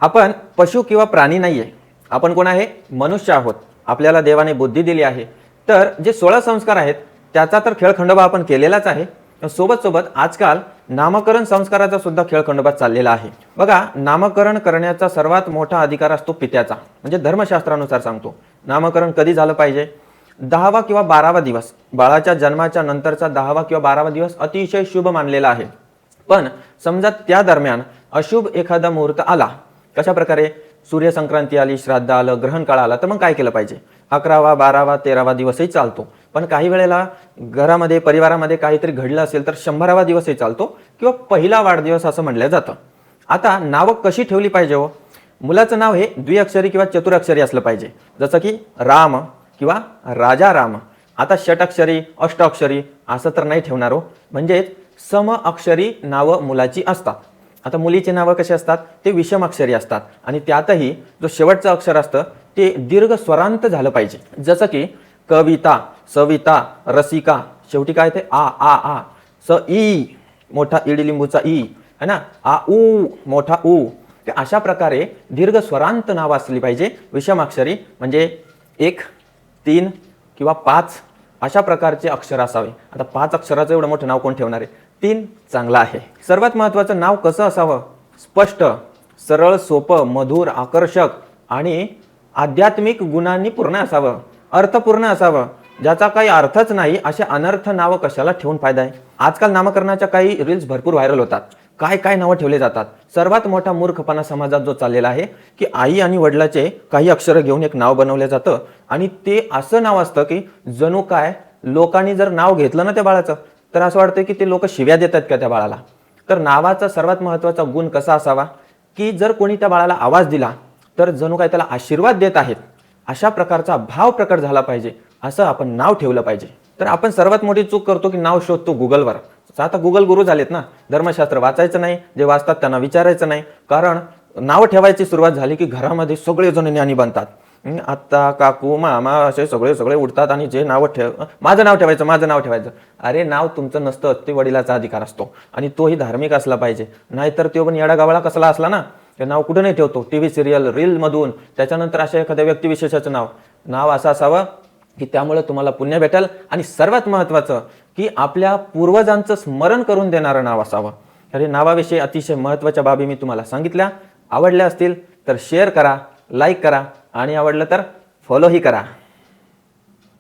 आपण पशु किंवा प्राणी नाहीये. आपण कोण आहे? मनुष्य आहोत. आपल्याला देवाने बुद्धी दिली आहे. तर जे 16 संस्कार आहेत त्याचा तर खेळखंडोबा आपण केलेलाच आहे. सोबत सोबत आजकाल नामकरण संस्काराचा सुद्धा खेळखंडोबा चाललेला आहे. बघा, नामकरण करण्याचा सर्वात मोठा अधिकार असतो पित्याचा. म्हणजे धर्मशास्त्रानुसार सांगतो, नामकरण कधी झालं पाहिजे? 10वा किंवा 12वा दिवस, बाळाच्या जन्माच्या नंतरचा 10वा किंवा 12वा दिवस अतिशय शुभ मानलेला आहे. पण समजा त्या दरम्यान अशुभ एखादा मुहूर्त आला, कशा प्रकारे? सूर्यसंक्रांती आली, श्राद्ध आलं, ग्रहण काळ आला, तर मग काय केलं पाहिजे? 11वा, 12वा, 13वा दिवसही चालतो. पण काही वेळेला घरामध्ये, परिवारामध्ये काहीतरी घडलं असेल तर 100वा दिवसही चालतो किंवा पहिला वाढदिवस असं म्हटलं जातं. आता नावं कशी ठेवली पाहिजे हो? मुलाचं नाव हे द्विअक्षरी किंवा चतुराक्षरी असलं पाहिजे, जसं की राम किंवा राजा राम. आता षटअक्षरी, अष्टाक्षरी असं तर नाही ठेवणार हो. म्हणजेच सम अक्षरी नावं मुलाची असतात. आता मुलीची नावं कशी असतात? ते विषम अक्षरी असतात आणि त्यातही जो शेवटचं अक्षर असतं ते दीर्घ स्वरांत झालं पाहिजे. जसं की कविता, सविता, रसिका, शेवटी काय ते आ आ आ, स ई मोठा इडलिंबूचा ई है ना, आ उ मोठा उ. ते अशा प्रकारे दीर्घ स्वरांत नाव असली पाहिजे विषम अक्षरी. म्हणजे 1, 3 किंवा 5 अशा प्रकारचे अक्षर असावे. आता 5 अक्षराचं एवढं मोठं नाव कोण ठेवणार आहे? 3 चांगलं आहे. सर्वात महत्त्वाचं नाव कसं असावं? स्पष्ट, सरळ, सोपं, मधुर, आकर्षक आणि आध्यात्मिक गुणांनी पूर्ण असावं. अर्थपूर्ण असावं. ज्याचा काही अर्थच नाही असे अनर्थ नावं कशाला ठेवून फायदा आहे? आजकाल नामकरणाच्या काही रील्स भरपूर व्हायरल होतात. काय काय नावं ठेवले जातात. सर्वात मोठा मूर्खपणा समाजात जो चाललेला आहे की आई आणि वडिलाचे काही अक्षरं घेऊन एक नाव बनवलं जातं आणि ते असं नाव असतं की जणू काय लोकांनी जर नाव घेतलं ना त्या बाळाचं तर असं वाटतं की ते लोक शिव्या देतात का त्या बाळाला. तर नावाचा सर्वात महत्त्वाचा गुण कसा असावा की जर कोणी त्या बाळाला आवाज दिला तर जणू काय त्याला आशीर्वाद देत आहेत अशा प्रकारचा भाव प्रकट झाला पाहिजे. असं आपण नाव ठेवलं पाहिजे. तर आपण सर्वात मोठी चूक करतो की नाव शोधतो गुगलवर. आता गुगल गुरु झालेत ना. धर्मशास्त्र वाचायचं नाही, जे वाचतात त्यांना विचारायचं नाही. कारण नाव ठेवायची सुरुवात झाली की घरामध्ये सगळेजण ज्ञानी बनतात. आत्ता, काकू, मामा असे सगळे सगळे उठतात आणि जे नाव माझं नाव ठेवायचं, माझं नाव ठेवायचं. अरे नाव तुमचं नसतं, ते वडिलाचा अधिकार असतो आणि तोही धार्मिक असला पाहिजे. नाहीतर तो पण येडा गावळा कसला असला ना, ते नाव कुठं नाही ठेवतो. टीव्ही सिरियल, रीलमधून, त्याच्यानंतर अशा एखाद्या व्यक्तिविशेषाचं नाव असं असावं की त्यामुळे तुम्हाला पुण्य भेटेल आणि सर्वात महत्त्वाचं की आपल्या पूर्वजांचं स्मरण करून देणारं नाव असावं. अरे नावाविषयी अतिशय महत्त्वाच्या बाबी मी तुम्हाला सांगितल्या. आवडल्या असतील तर शेअर करा, लाईक करा आणि आवडलं तर फॉलोही करा.